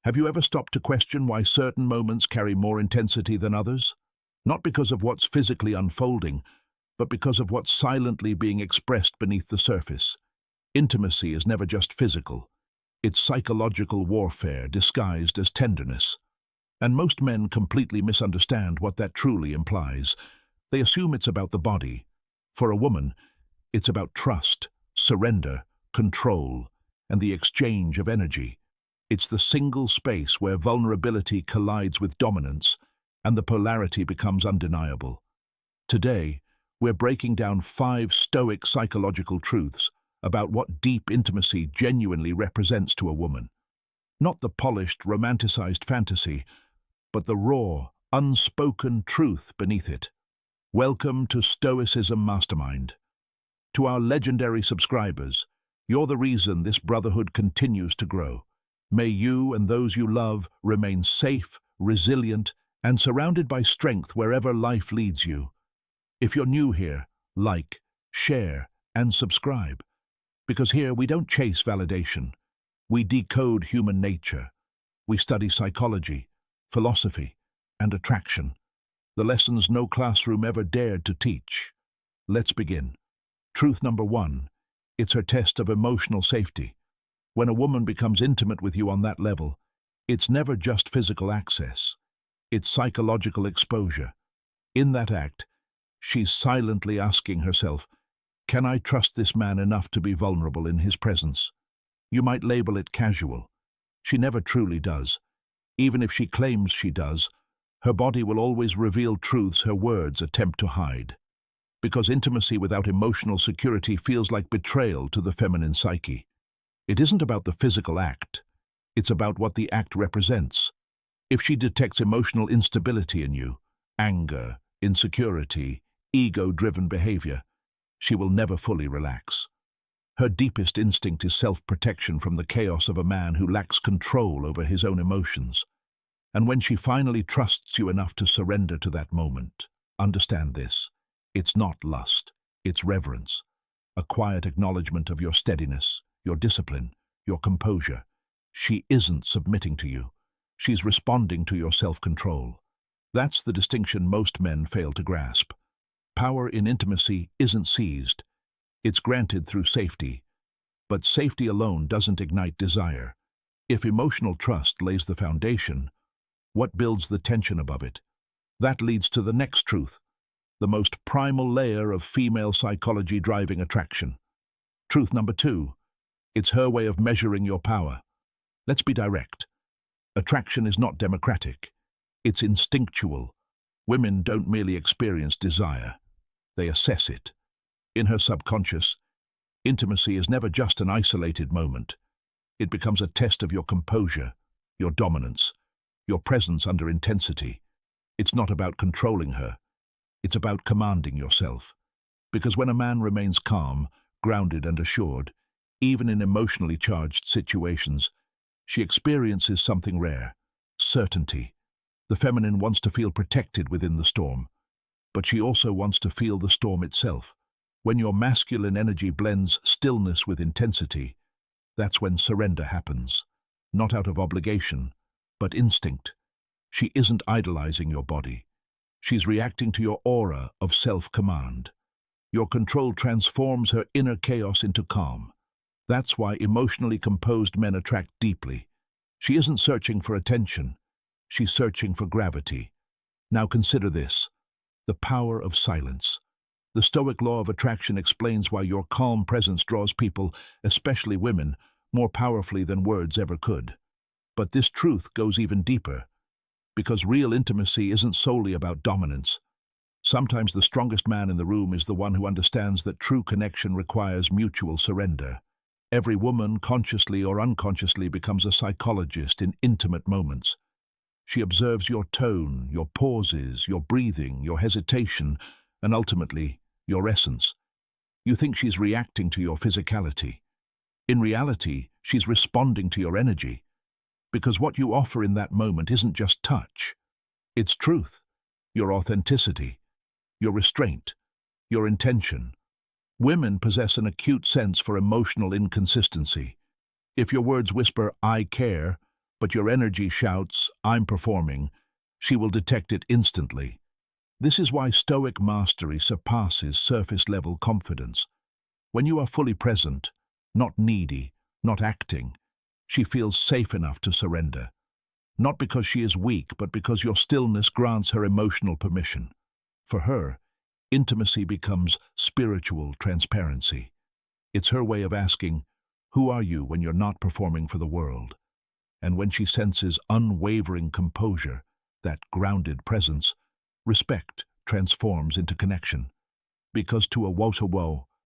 Have you ever stopped to question why certain moments carry more intensity than others? Not because of what's physically unfolding, but because of what's silently being expressed beneath the surface. Intimacy is never just physical. It's psychological warfare disguised as tenderness. And most men completely misunderstand what that truly implies. They assume it's about the body. For a woman, it's about trust, surrender, control, and the exchange of energy. It's the single space where vulnerability collides with dominance, and the polarity becomes undeniable. Today, we're breaking down 5 stoic psychological truths about what deep intimacy genuinely represents to a woman. Not the polished, romanticized fantasy, but the raw, unspoken truth beneath it. Welcome to Stoicism Mastermind. To our legendary subscribers, you're the reason this brotherhood continues to grow. May you and those you love remain safe, resilient, and surrounded by strength wherever life leads you. If you're new here, like, share, and subscribe. Because here we don't chase validation. We decode human nature. We study psychology, philosophy, and attraction. The lessons no classroom ever dared to teach. Let's begin. Truth number 1. It's her test of emotional safety. When a woman becomes intimate with you on that level, it's never just physical access. It's psychological exposure. In that act, she's silently asking herself, can I trust this man enough to be vulnerable in his presence? You might label it casual. She never truly does. Even if she claims she does, her body will always reveal truths her words attempt to hide. Because intimacy without emotional security feels like betrayal to the feminine psyche. It isn't about the physical act. It's about what the act represents. If she detects emotional instability in you, anger, insecurity, ego-driven behavior, she will never fully relax. Her deepest instinct is self-protection from the chaos of a man who lacks control over his own emotions. And when she finally trusts you enough to surrender to that moment, understand this. It's not lust, it's reverence. A quiet acknowledgement of your steadiness, your discipline, your composure. She isn't submitting to you. She's responding to your self-control. That's the distinction most men fail to grasp. Power in intimacy isn't seized. It's granted through safety. But safety alone doesn't ignite desire. If emotional trust lays the foundation, what builds the tension above it? That leads to the next truth, the most primal layer of female psychology driving attraction. Truth number 2. It's her way of measuring your power. Let's be direct. Attraction is not democratic. It's instinctual. Women don't merely experience desire. They assess it. In her subconscious, intimacy is never just an isolated moment. It becomes a test of your composure, your dominance, your presence under intensity. It's not about controlling her. It's about commanding yourself. Because when a man remains calm, grounded and assured, even in emotionally charged situations, she experiences something rare, certainty. The feminine wants to feel protected within the storm, but she also wants to feel the storm itself. When your masculine energy blends stillness with intensity, that's when surrender happens, not out of obligation, but instinct. She isn't idolizing your body. She's reacting to your aura of self-command. Your control transforms her inner chaos into calm. That's why emotionally composed men attract deeply. She isn't searching for attention. She's searching for gravity. Now consider this, the power of silence. The Stoic law of attraction explains why your calm presence draws people, especially women, more powerfully than words ever could. But this truth goes even deeper, because real intimacy isn't solely about dominance. Sometimes the strongest man in the room is the one who understands that true connection requires mutual surrender. Every woman, consciously or unconsciously, becomes a psychologist in intimate moments. She observes your tone, your pauses, your breathing, your hesitation, and ultimately, your essence. You think she's reacting to your physicality. In reality, she's responding to your energy. Because what you offer in that moment isn't just touch. It's truth, your authenticity, your restraint, your intention. Women possess an acute sense for emotional inconsistency. If your words whisper, "I care," but your energy shouts, "I'm performing," she will detect it instantly. This is why stoic mastery surpasses surface-level confidence. When you are fully present, not needy, not acting, she feels safe enough to surrender. Not because she is weak, but because your stillness grants her emotional permission. For her, intimacy becomes spiritual transparency. It's her way of asking, "Who are you when you're not performing for the world?" And when she senses unwavering composure, that grounded presence, respect transforms into connection. Because to a Wotawo,